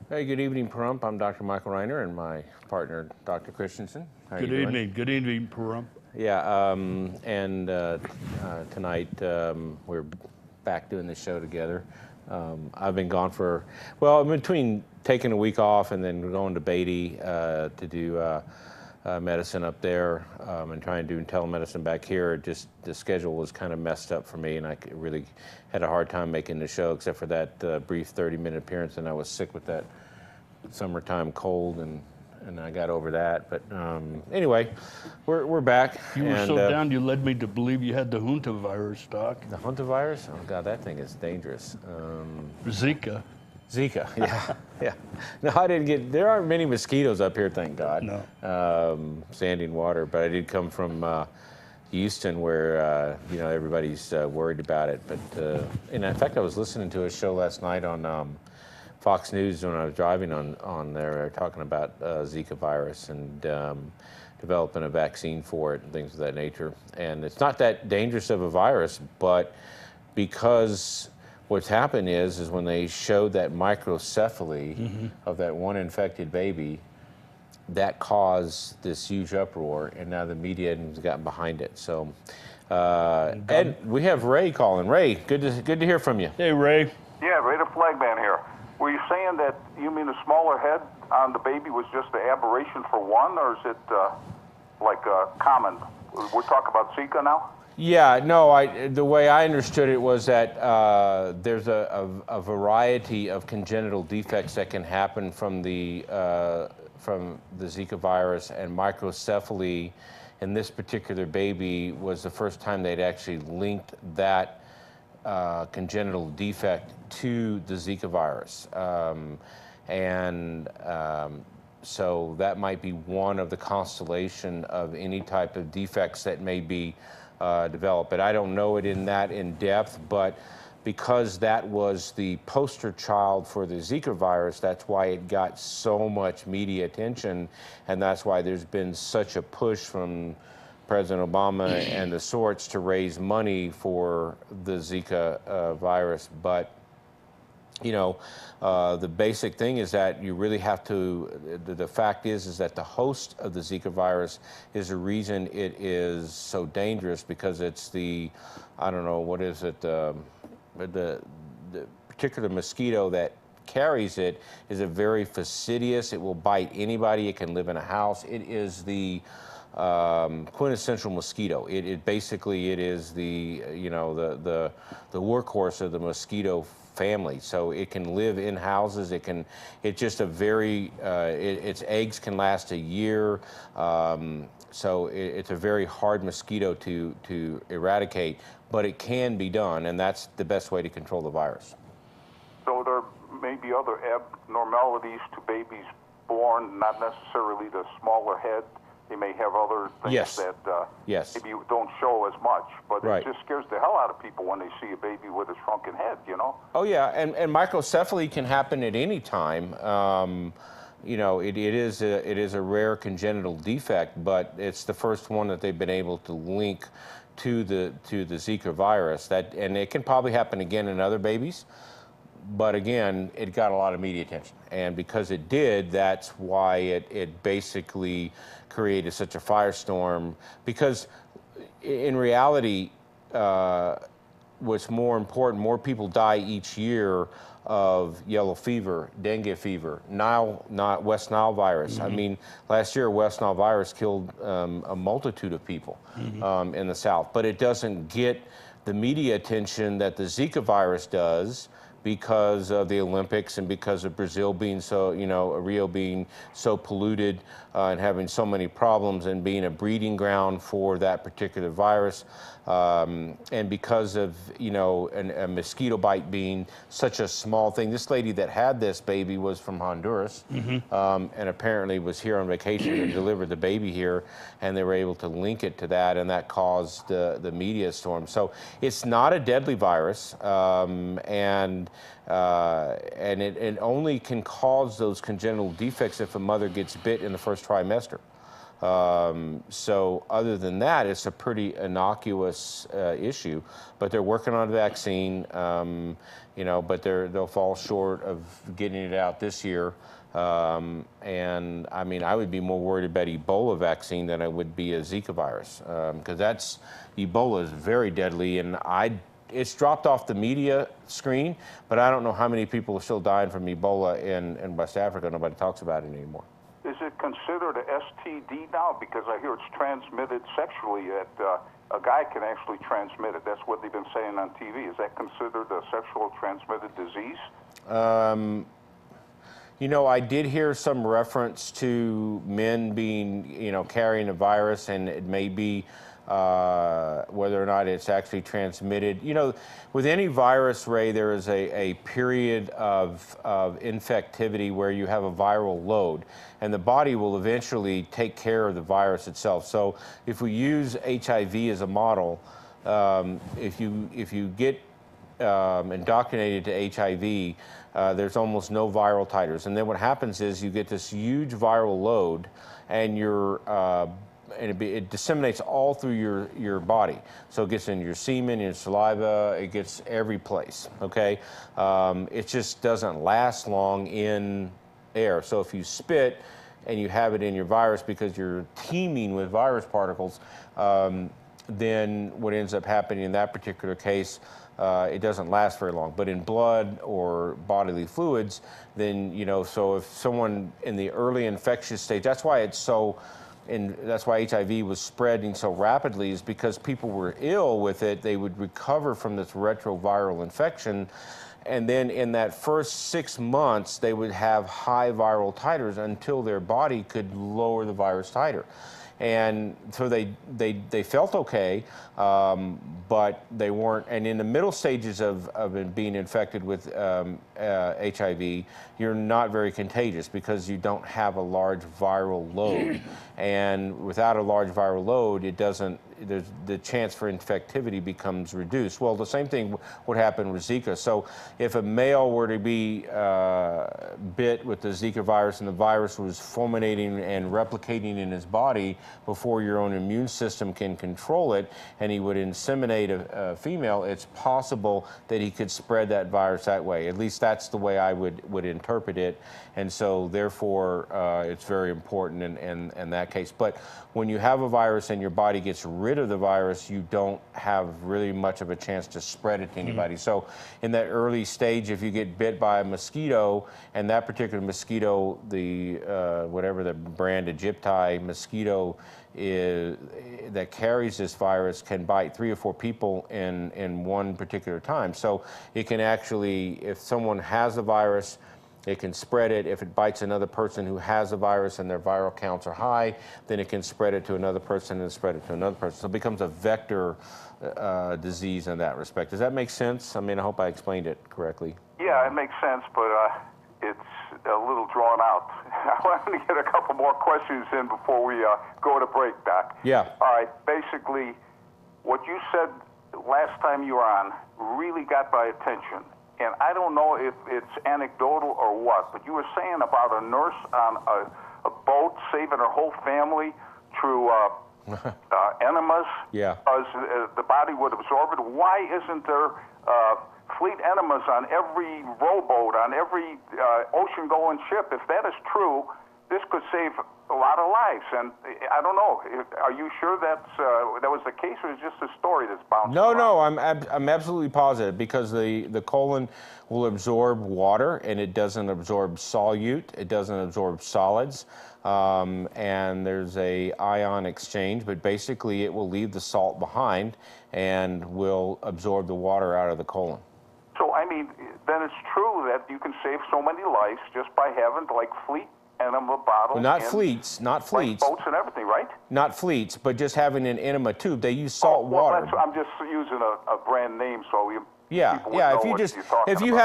Hey, good evening, Pahrump. I'm Dr. Michael Reiner and my partner, Dr. Christensen. How are you doing? Good evening, Pahrump. Yeah, tonight we're back doing the show together. I've been gone for, well, in between taking a week off and then going to Beatty to do medicine up there and trying to do telemedicine back here. Just the schedule was kind of messed up for me, and I really had a hard time making the show, except for that brief 30-minute appearance, and I was sick with that summertime cold, and I got over that. But anyway, we're back. You were so down, you led me to believe you had the Junta virus, Doc. The Junta virus? Oh God, that thing is dangerous. Zika. Zika, yeah, yeah. No, I didn't get. There aren't many mosquitoes up here, thank God. No. Sandy and water, but I did come from Houston, where everybody's worried about it. But and in fact, I was listening to a show last night on Fox News when I was driving on there, talking about Zika virus and developing a vaccine for it and things of that nature. And it's not that dangerous of a virus, but because what's happened is when they showed that microcephaly of that one infected baby, that caused this huge uproar, and now the media has gotten behind it. So, and we have Ray calling. Ray, good to hear from you. Hey, Ray. Yeah, Ray the Flagman here. Were you saying that you mean the smaller head on the baby was just an aberration for one, or is it common? We're talking about Zika now? Yeah, no, the way I understood it was that there's a variety of congenital defects that can happen from the Zika virus, and microcephaly in this particular baby was the first time they'd actually linked that congenital defect to the Zika virus. So that might be one of the constellation of any type of defects that may be developed. But I don't know it in depth, but because that was the poster child for the Zika virus, that's why it got so much media attention, and that's why there's been such a push from President Obama and the sorts to raise money for the Zika virus. But the basic thing is that you really have to, the fact is that the host of the Zika virus is the reason it is so dangerous, because it's I don't know, what is it, the particular mosquito that carries it is a very fastidious. It will bite anybody. It can live in a house. It is the quintessential mosquito. It basically is the workhorse of the mosquito family. So it can live in houses. It's just a very its eggs can last a year. So it's a very hard mosquito to eradicate, but it can be done, and that's the best way to control the virus. So there may be other abnormalities to babies born, not necessarily the smaller head. They may have other things that maybe don't show as much, but it just scares the hell out of people when they see a baby with a shrunken head, Oh yeah, and microcephaly can happen at any time. It is a rare congenital defect, but it's the first one that they've been able to link to the Zika virus. And it can probably happen again in other babies. But again, it got a lot of media attention, and because it did, that's why it basically created such a firestorm. Because in reality, what's more important, more people die each year of yellow fever, dengue fever, West Nile virus. I mean, last year West Nile virus killed a multitude of people in the South, but it doesn't get the media attention that the Zika virus does, because of the Olympics and because of Brazil being so, Rio being so polluted and having so many problems and being a breeding ground for that particular virus. And because of, a mosquito bite being such a small thing. This lady that had this baby was from Honduras and apparently was here on vacation and delivered the baby here, and they were able to link it to that, and that caused the media storm. So it's not a deadly virus, and it only can cause those congenital defects if a mother gets bit in the first trimester. So other than that, it's a pretty innocuous issue. But they're working on a vaccine, you know, but they'll fall short of getting it out this year. And I mean, I would be more worried about Ebola vaccine than I would be a Zika virus, because Ebola is very deadly, and it's dropped off the media screen, but I don't know how many people are still dying from Ebola in West Africa. Nobody talks about it anymore. Is it considered a STD now? Because I hear it's transmitted sexually, that a guy can actually transmit it. That's what they've been saying on TV. Is that considered a sexual transmitted disease? You know, I did hear some reference to men being, you know, carrying a virus, and it may be whether or not it's actually transmitted. You know, with any virus, Ray, there is a period of infectivity where you have a viral load, and the body will eventually take care of the virus itself. So if we use HIV as a model, if you get indoctrinated to HIV, there's almost no viral titers. And then what happens is you get this huge viral load, and it disseminates all through your body. So it gets in your semen, your saliva, it gets every place, okay? It just doesn't last long in air. So if you spit and you have it in your virus because you're teeming with virus particles, then what ends up happening in that particular case, it doesn't last very long. But in blood or bodily fluids, then, you know, so if someone in the early infectious stage, that's why that's why HIV was spreading so rapidly, is because people were ill with it. They would recover from this retroviral infection, and then in that first 6 months, they would have high viral titers until their body could lower the virus titer. And so they felt okay, but they weren't. And in the middle stages of being infected with HIV, you're not very contagious because you don't have a large viral load. And without a large viral load, the chance for infectivity becomes reduced. Well, the same thing would happen with Zika. So if a male were to be bit with the Zika virus, and the virus was fulminating and replicating in his body before your own immune system can control it, and he would inseminate a female, it's possible that he could spread that virus that way. At least that's the way I would interpret it. And so therefore, it's very important in that case. But when you have a virus and your body gets rid of the virus, you don't have really much of a chance to spread it to anybody. So in that early stage, if you get bit by a mosquito, and that particular mosquito, whatever the brand Egypti mosquito is that carries this virus, can bite 3 or 4 people in one particular time. So it can actually, if someone has the virus, it can spread it. If it bites another person who has a virus and their viral counts are high, then it can spread it to another person and spread it to another person. So it becomes a vector disease in that respect. Does that make sense? I mean, I hope I explained it correctly. Yeah, it makes sense, but it's a little drawn out. I wanted to get a couple more questions in before we go to break, Doc. Yeah. All right. Basically, what you said last time you were on really got my attention. And I don't know if it's anecdotal or what, but you were saying about a nurse on a boat saving her whole family through enemas. Yeah. The body would absorb it. Why isn't there fleet enemas on every rowboat, on every ocean-going ship? If that is true, this could save a lot of lives. And I don't know. Are you sure that was the case, or is it just a story that's bouncing around? No, I'm absolutely positive, because the colon will absorb water, and it doesn't absorb solute. It doesn't absorb solids. And there's a ion exchange, but basically it will leave the salt behind and will absorb the water out of the colon. So, I mean, then it's true that you can save so many lives just by having, like, fleet enema bottles. Well, not fleets. Like boats and everything, right? Not fleets, but just having an enema tube. They use salt water. I'm just using a brand name, so yeah. If you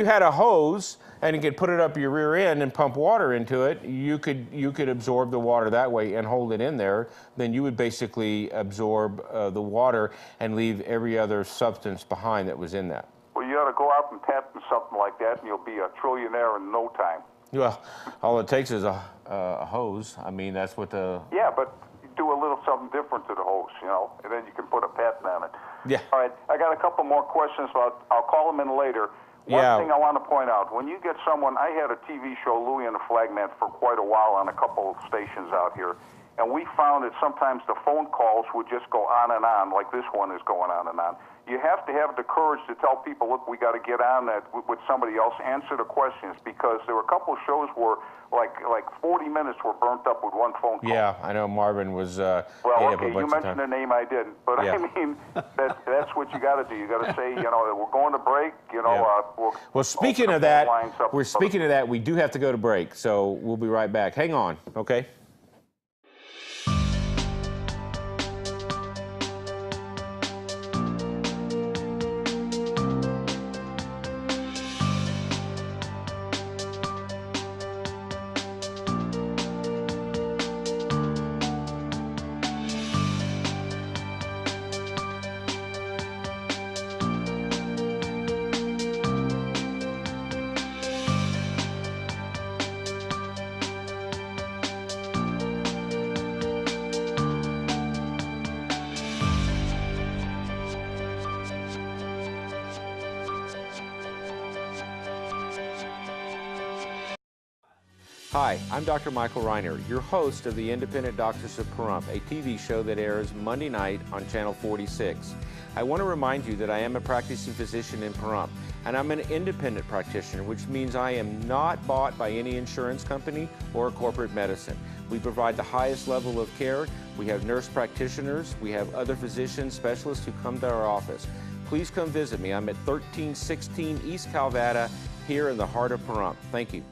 had a hose and you could put it up your rear end and pump water into it, you could absorb the water that way and hold it in there. Then you would basically absorb the water and leave every other substance behind that was in that. Well, you ought to go out and patent something like that, and you'll be a trillionaire in no time. Well, all it takes is a hose. I mean, that's what the... Yeah, but you do a little something different to the hose, you know, and then you can put a patent on it. Yeah. All right, I got a couple more questions, but I'll call them in later. One thing I want to point out, when you get someone, I had a TV show, Louie and the Flagman, for quite a while on a couple of stations out here, and we found that sometimes the phone calls would just go on and on, like this one is going on and on. You have to have the courage to tell people, look, we got to get on that with somebody else, answer the questions, because there were a couple of shows where like 40 minutes were burnt up with one phone call. Yeah, I know Marvin was well, okay, you mentioned a name I didn't, but yeah. I mean, that's what you got to do. You got to say, you know, we're going to break, you know. Yeah. Well, speaking of that, we do have to go to break, so we'll be right back. Hang on, okay? Hi, I'm Dr. Michael Reiner, your host of the Independent Doctors of Pahrump, a TV show that airs Monday night on Channel 46. I want to remind you that I am a practicing physician in Pahrump, and I'm an independent practitioner, which means I am not bought by any insurance company or corporate medicine. We provide the highest level of care. We have nurse practitioners. We have other physicians, specialists who come to our office. Please come visit me. I'm at 1316 East Calvada here in the heart of Pahrump. Thank you.